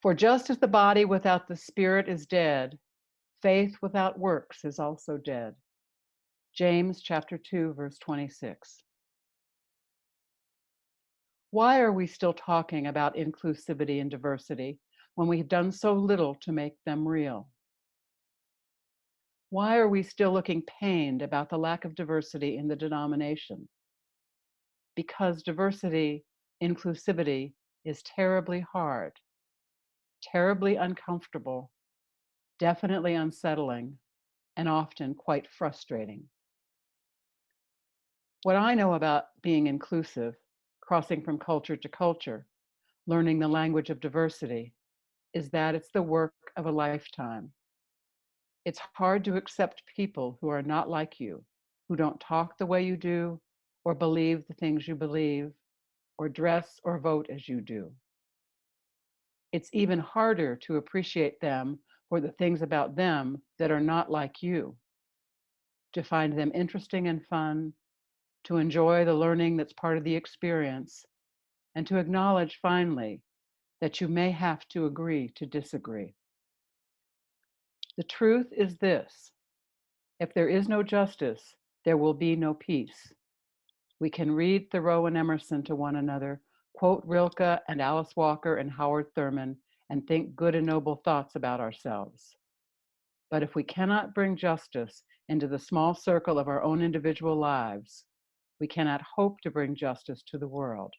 For just as the body without the spirit is dead, faith without works is also dead. James chapter 2, verse 26. Why are we still talking about inclusivity and diversity when we've done so little to make them real? Why are we still looking pained about the lack of diversity in the denomination? Because diversity, inclusivity is terribly hard, terribly uncomfortable, definitely unsettling, and often quite frustrating. What I know about being inclusive, crossing from culture to culture, learning the language of diversity, is that it's the work of a lifetime. It's hard to accept people who are not like you, who don't talk the way you do, or believe the things you believe, or dress or vote as you do. It's even harder to appreciate them for the things about them that are not like you, to find them interesting and fun, to enjoy the learning that's part of the experience, and to acknowledge finally that you may have to agree to disagree. The truth is this: if there is no justice, there will be no peace. We can read Thoreau and Emerson to one another, quote Rilke and Alice Walker and Howard Thurman, and think good and noble thoughts about ourselves. But if we cannot bring justice into the small circle of our own individual lives, we cannot hope to bring justice to the world.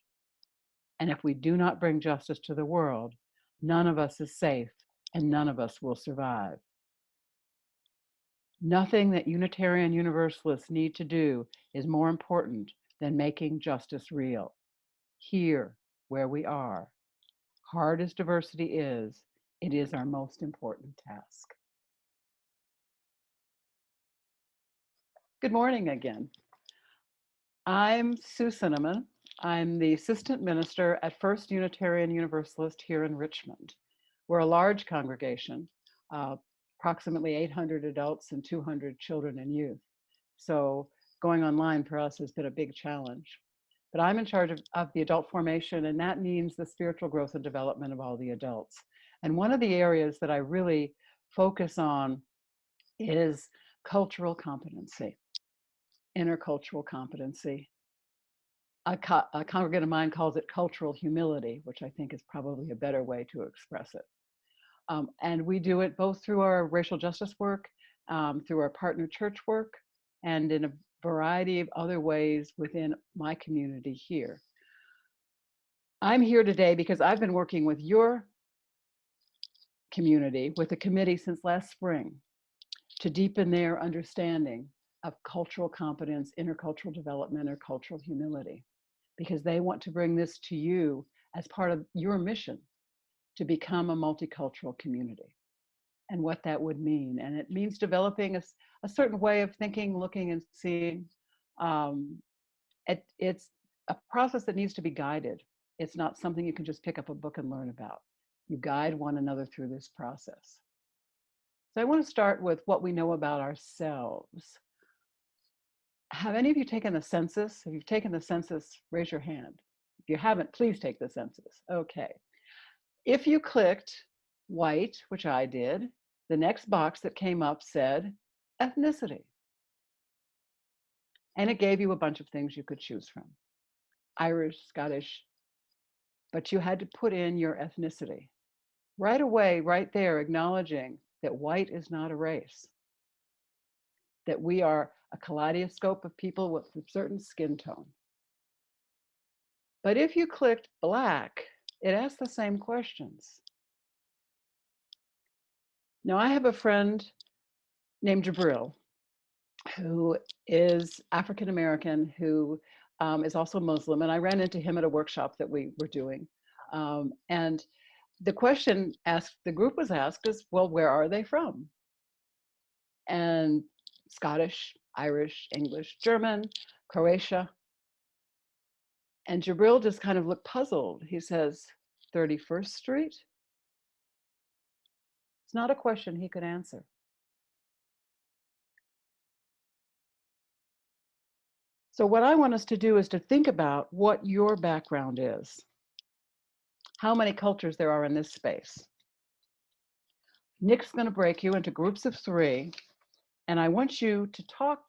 And if we do not bring justice to the world, none of us is safe and none of us will survive. Nothing that Unitarian Universalists need to do is more important than making justice real. Here, where we are, hard as diversity is, it is our most important task. Good morning again. I'm Sue Sinnamon. I'm the assistant minister at First Unitarian Universalist here in Richmond. We're a large congregation, approximately 800 adults and 200 children and youth. So going online for us has been a big challenge. But I'm in charge of the adult formation, and that means the spiritual growth and development of all the adults. And one of the areas that I really focus on is cultural competency, intercultural competency. A congregant of mine calls it cultural humility, which I think is probably a better way to express it. And we do it both through our racial justice work, through our partner church work, and in a variety of other ways within my community here. I'm here today because I've been working with your community, with the committee since last spring, to deepen their understanding of cultural competence, intercultural development, or cultural humility, because they want to bring this to you as part of your mission to become a multicultural community and what that would mean. And it means developing a certain way of thinking, looking, and seeing. It's a process that needs to be guided. It's not something you can just pick up a book and learn about. You guide one another through this process. So I want to start with what we know about ourselves. Have any of you taken the census? If you've taken the census, raise your hand. If you haven't, please take the census. Okay. If you clicked white, which I did, the next box that came up said ethnicity. And it gave you a bunch of things you could choose from: Irish, Scottish, but you had to put in your ethnicity. Right away, right there, acknowledging that white is not a race, that we are a kaleidoscope of people with a certain skin tone. But if you clicked black, it asked the same questions. Now, I have a friend named Jabril, who is African American, who is also Muslim, and I ran into him at a workshop that we were doing. And the question the group was asked is, well, where are they from? And Scottish, Irish, English, German, Croatia. And Jabril just kind of looked puzzled. He says, 31st Street? It's not a question he could answer. So what I want us to do is to think about what your background is, how many cultures there are in this space. Nick's going to break you into groups of 3, and I want you to talk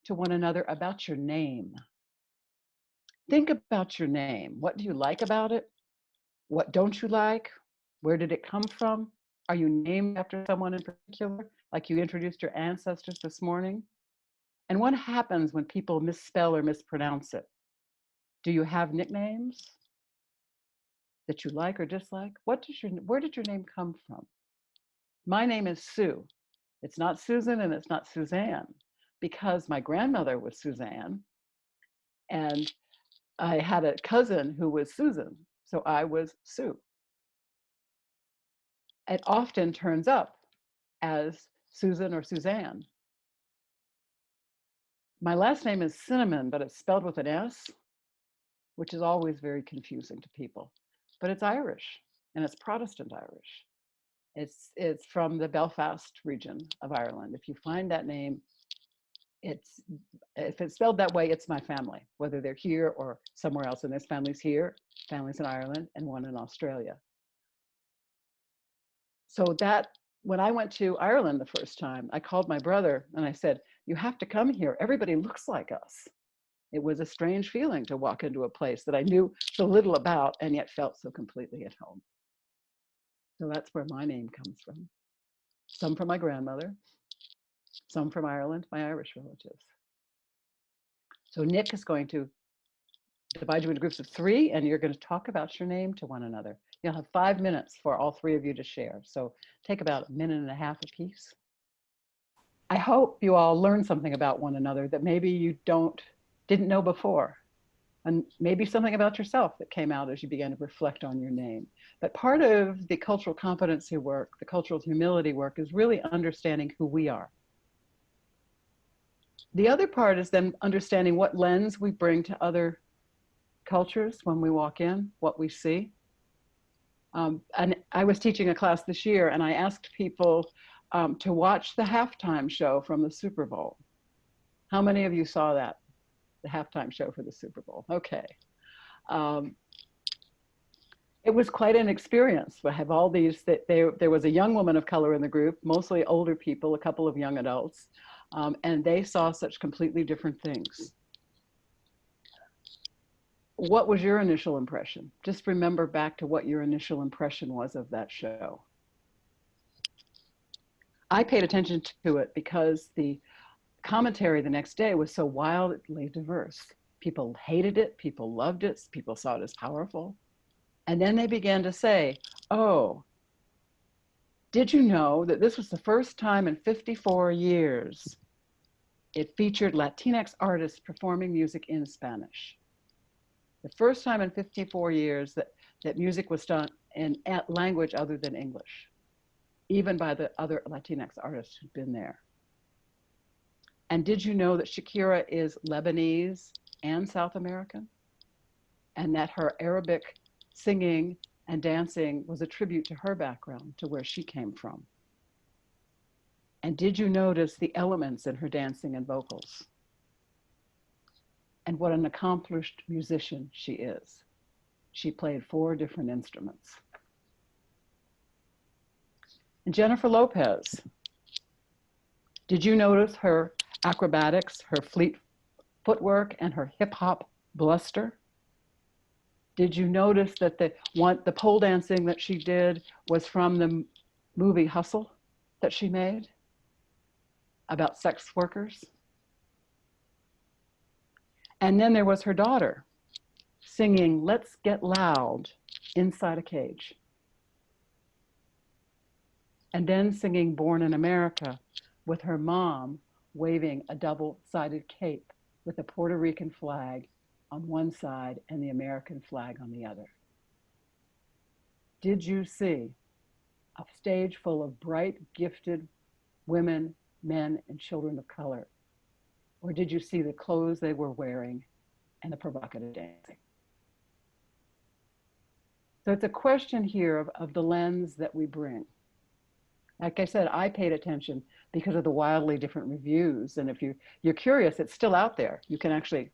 to one another about your name. Think about your name. What do you like about it? What don't you like? Where did it come from? Are you named after someone in particular, like you introduced your ancestors this morning? And what happens when people misspell or mispronounce it? Do you have nicknames that you like or dislike? Where did your name come from? My name is Sue. It's not Susan and it's not Suzanne, because my grandmother was Suzanne and I had a cousin who was Susan, so I was Sue. It often turns up as Susan or Suzanne. My last name is Sinnamon, but it's spelled with an S, which is always very confusing to people. But it's Irish, and it's Protestant Irish. It's from the Belfast region of Ireland. If you find that name, if it's spelled that way, it's my family, whether they're here or somewhere else. And there's families here, families in Ireland, and one in Australia. So that when I went to Ireland the first time, I called my brother and I said, you have to come here. Everybody looks like us. It was a strange feeling to walk into a place that I knew so little about and yet felt so completely at home. So that's where my name comes from. Some from my grandmother, some from Ireland, my Irish relatives. So Nick is going to divide you into groups of 3, and you're going to talk about your name to one another. You'll have 5 minutes for all 3 of you to share. So take about 1.5 minutes apiece. I hope you all learned something about one another that maybe you didn't know before, and maybe something about yourself that came out as you began to reflect on your name. But part of the cultural competency work, the cultural humility work, is really understanding who we are. The other part is then understanding what lens we bring to other cultures when we walk in, what we see. And I was teaching a class this year, and I asked people to watch the halftime show from the Super Bowl. How many of you saw that? The halftime show for the Super Bowl? Okay. It was quite an experience. We have all these, there was a young woman of color in the group, mostly older people, a couple of young adults, and they saw such completely different things. What was your initial impression? Just remember back to what your initial impression was of that show. I paid attention to it because the commentary the next day was so wildly diverse. People hated it, people loved it, people saw it as powerful. And then they began to say, oh, did you know that this was the first time in 54 years it featured Latinx artists performing music in Spanish? The first time in 54 years that music was done in language other than English, even by the other Latinx artists who'd been there. And did you know that Shakira is Lebanese and South American? And that her Arabic singing and dancing was a tribute to her background, to where she came from? And did you notice the elements in her dancing and vocals? And what an accomplished musician she is. She played 4 different instruments. And Jennifer Lopez, did you notice her acrobatics, her fleet footwork, and her hip hop bluster? Did you notice that the pole dancing that she did was from the movie Hustle that she made about sex workers? And then there was her daughter singing Let's Get Loud inside a cage. And then singing Born in America with her mom waving a double-sided cape with a Puerto Rican flag on one side and the American flag on the other. Did you see a stage full of bright, gifted women, men, and children of color? Or did you see the clothes they were wearing and the provocative dancing? So it's a question here of the lens that we bring. Like I said, I paid attention because of the wildly different reviews. And if you're curious, it's still out there. You can actually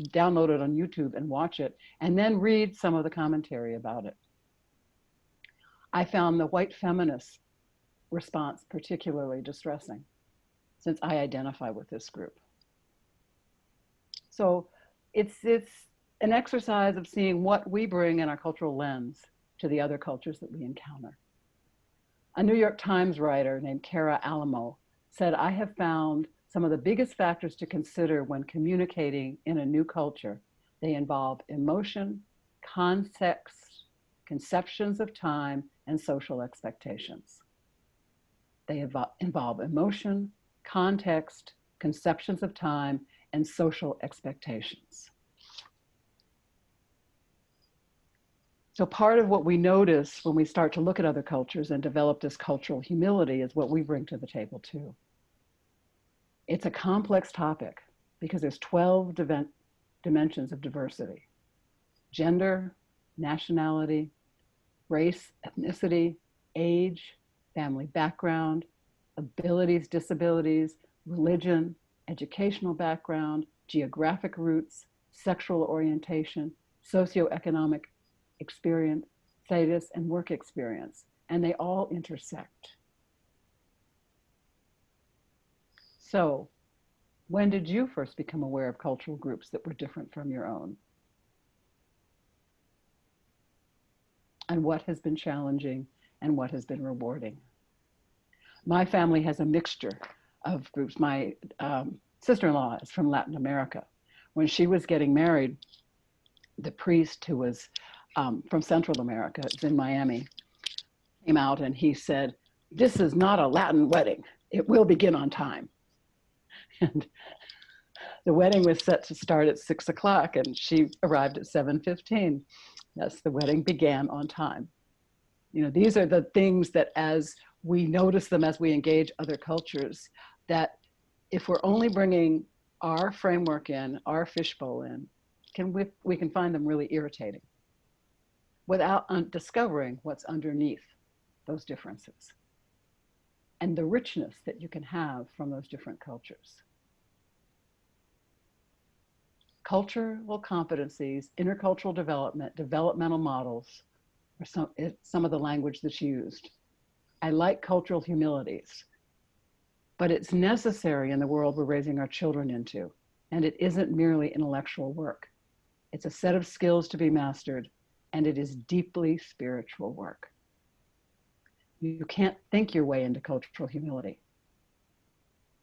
download it on YouTube and watch it, and then read some of the commentary about it. I found the white feminists response particularly distressing, since I identify with this group. So it's an exercise of seeing what we bring in our cultural lens to the other cultures that we encounter. A New York Times writer named Cara Alamo said, "I have found some of the biggest factors to consider when communicating in a new culture. They involve emotion, context, conceptions of time, and social expectations." They involve emotion, context, conceptions of time, and social expectations. So part of what we notice when we start to look at other cultures and develop this cultural humility is what we bring to the table too. It's a complex topic because there's 12 dimensions of diversity: gender, nationality, race, ethnicity, age, family background, abilities, disabilities, religion, educational background, geographic roots, sexual orientation, socioeconomic experience, status, and work experience, and they all intersect. So, when did you first become aware of cultural groups that were different from your own? And what has been challenging and what has been rewarding? My family has a mixture of groups. My sister-in-law is from Latin America. When she was getting married, the priest who was from Central America, it's in Miami, came out and he said, "This is not a Latin wedding. It will begin on time." And the wedding was set to start at 6 o'clock and she arrived at 7:15. Yes, the wedding began on time. You know, these are the things that as we notice them, as we engage other cultures, that if we're only bringing our framework in, our fishbowl in, we can find them really irritating without discovering what's underneath those differences and the richness that you can have from those different cultures. Cultural competencies, intercultural development, developmental models are some of the language that's used. I like cultural humilities, but it's necessary in the world we're raising our children into, and it isn't merely intellectual work. It's a set of skills to be mastered, and it is deeply spiritual work. You can't think your way into cultural humility.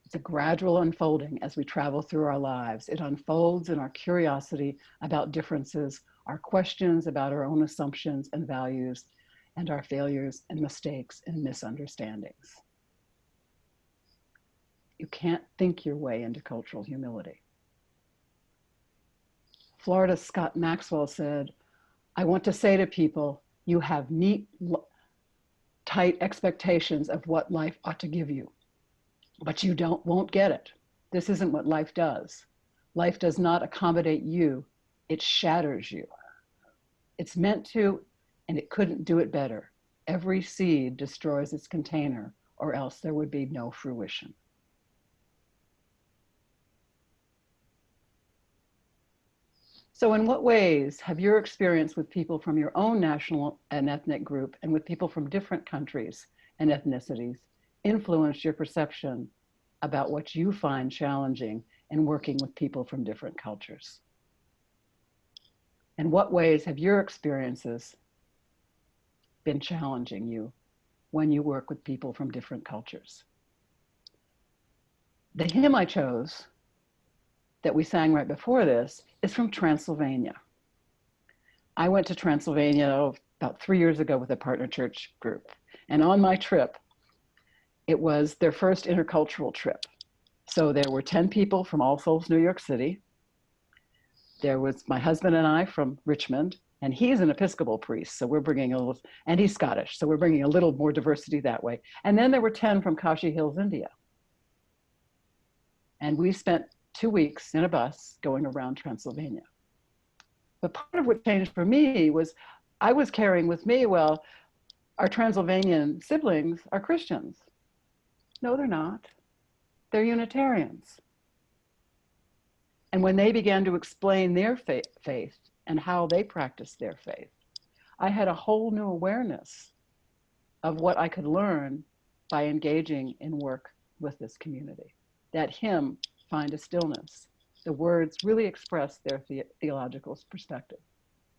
It's a gradual unfolding as we travel through our lives. It unfolds in our curiosity about differences, our questions about our own assumptions and values, and our failures and mistakes and misunderstandings. You can't think your way into cultural humility. Florida's Scott Maxwell said, "I want to say to people, you have neat, tight expectations of what life ought to give you, but you won't get it. This isn't what life does. Life does not accommodate you, it shatters you. It's meant to, and it couldn't do it better. Every seed destroys its container, or else there would be no fruition." So in what ways have your experience with people from your own national and ethnic group and with people from different countries and ethnicities influenced your perception about what you find challenging in working with people from different cultures? In what ways have your experiences been challenging you when you work with people from different cultures? The hymn I chose that we sang right before this is from Transylvania. I went to Transylvania about 3 years ago with a partner church group. And on my trip, it was their first intercultural trip. So there were 10 people from All Souls, New York City. There was my husband and I from Richmond, and he's an Episcopal priest, so we're bringing a little, and he's Scottish, so we're bringing a little more diversity that way. And then there were 10 from Kashi Hills, India. And we spent 2 weeks in a bus going around Transylvania. But part of what changed for me was I was carrying with me, well, our Transylvanian siblings are Christians. No, they're not. They're Unitarians. And when they began to explain their faith and how they practiced their faith, I had a whole new awareness of what I could learn by engaging in work with this community. That hymn, Find a Stillness, the words really express their theological perspective.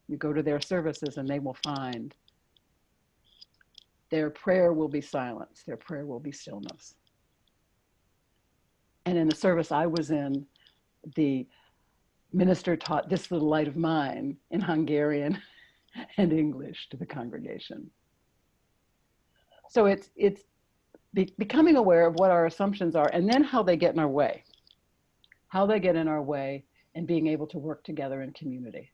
You go to their services and they will find their prayer will be silence, their prayer will be stillness. And in the service I was in, the minister taught This Little Light of Mine in Hungarian and English to the congregation. So it's becoming aware of what our assumptions are and then how they get in our way. How they get in our way and being able to work together in community.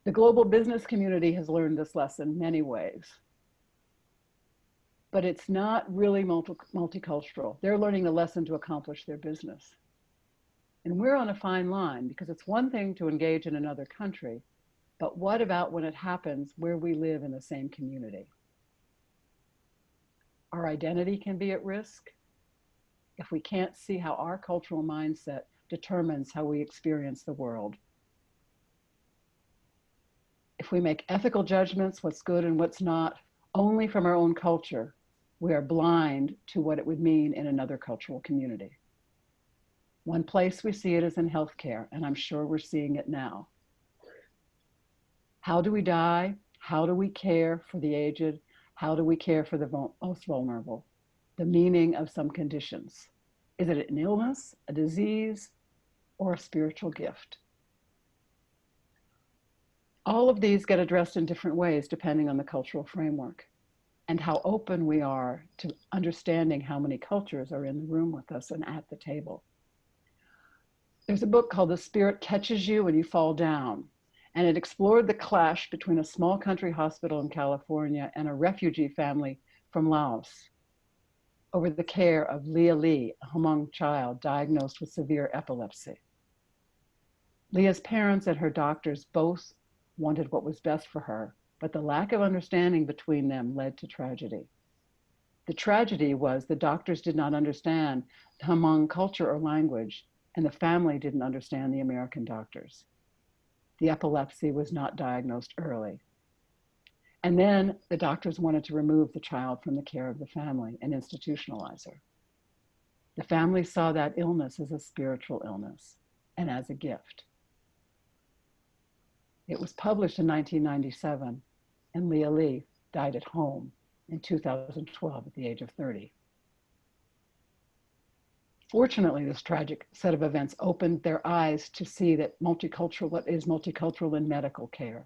The global business community has learned this lesson many ways, but it's not really multicultural. They're learning the lesson to accomplish their business. And we're on a fine line because it's one thing to engage in another country, but what about when it happens where we live in the same community? Our identity can be at risk if we can't see how our cultural mindset determines how we experience the world. If we make ethical judgments, what's good and what's not, only from our own culture, we are blind to what it would mean in another cultural community. One place we see it is in healthcare, and I'm sure we're seeing it now. How do we die? How do we care for the aged? How do we care for the most vulnerable? The meaning of some conditions. Is it an illness, a disease, or a spiritual gift? All of these get addressed in different ways depending on the cultural framework and how open we are to understanding how many cultures are in the room with us and at the table. There's a book called The Spirit Catches You When You Fall Down, and it explored the clash between a small country hospital in California and a refugee family from Laos over the care of Lee, a Hmong child diagnosed with severe epilepsy. Leah's parents and her doctors both wanted what was best for her, but the lack of understanding between them led to tragedy. The tragedy was the doctors did not understand the Hmong culture or language, and the family didn't understand the American doctors. The epilepsy was not diagnosed early. And then the doctors wanted to remove the child from the care of the family and institutionalize her. The family saw that illness as a spiritual illness and as a gift. It was published in 1997, and Leah Lee died at home in 2012 at the age of 30. Fortunately, this tragic set of events opened their eyes to see that what is multicultural in medical care.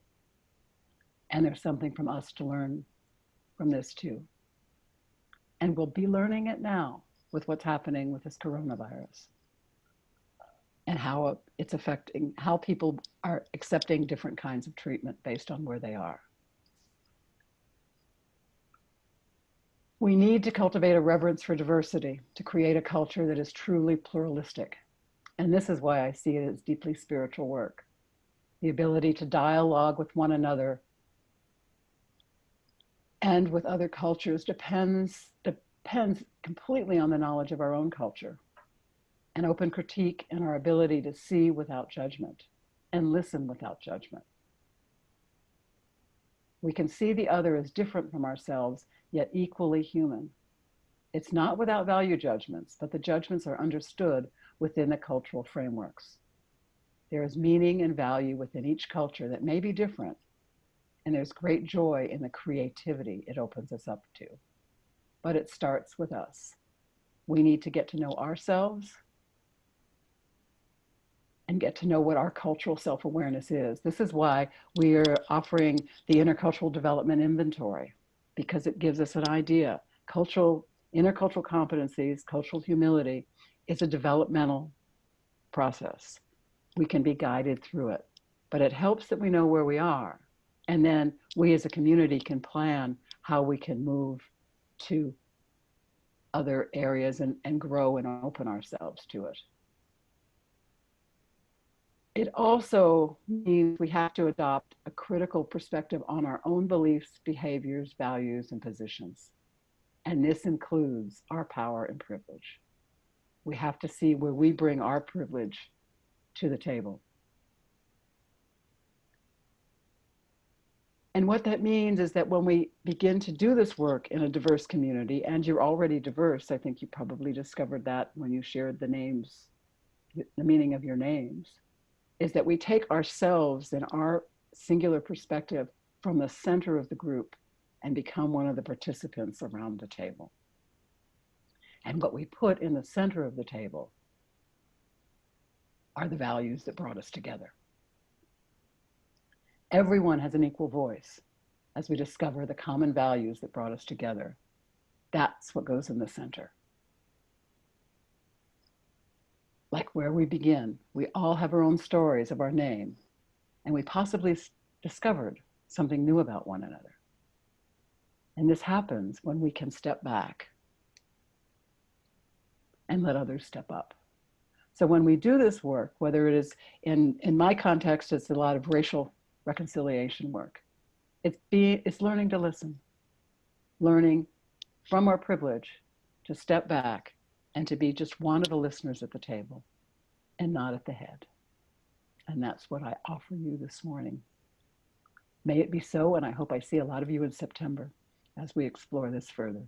And there's something from us to learn from this too. And we'll be learning it now with what's happening with this coronavirus and how it's affecting, how people are accepting different kinds of treatment based on where they are. We need to cultivate a reverence for diversity to create a culture that is truly pluralistic. And this is why I see it as deeply spiritual work. The ability to dialogue with one another and with other cultures depends completely on the knowledge of our own culture, an open critique and our ability to see without judgment and listen without judgment. We can see the other as different from ourselves, yet equally human. It's not without value judgments, but the judgments are understood within the cultural frameworks. There is meaning and value within each culture that may be different, and there's great joy in the creativity it opens us up to. But it starts with us. We need to get to know ourselves and get to know what our cultural self-awareness is. This is why we are offering the Intercultural Development Inventory, because it gives us an idea. Intercultural competencies, cultural humility is a developmental process. We can be guided through it, but it helps that we know where we are. And then we as a community can plan how we can move to other areas and grow and open ourselves to it. It also means we have to adopt a critical perspective on our own beliefs, behaviors, values, and positions. And this includes our power and privilege. We have to see where we bring our privilege to the table. And what that means is that when we begin to do this work in a diverse community, and you're already diverse, I think you probably discovered that when you shared the names, the meaning of your names, is that we take ourselves and our singular perspective from the center of the group and become one of the participants around the table. And what we put in the center of the table are the values that brought us together. Everyone has an equal voice as we discover the common values that brought us together. That's what goes in the center. Like where we begin, we all have our own stories of our name, and we possibly discovered something new about one another. And this happens when we can step back and let others step up. So when we do this work, whether it is in my context, it's a lot of racial reconciliation work. It's learning to listen, learning from our privilege to step back and to be just one of the listeners at the table and not at the head. And that's what I offer you this morning. May it be so, and I hope I see a lot of you in September as we explore this further.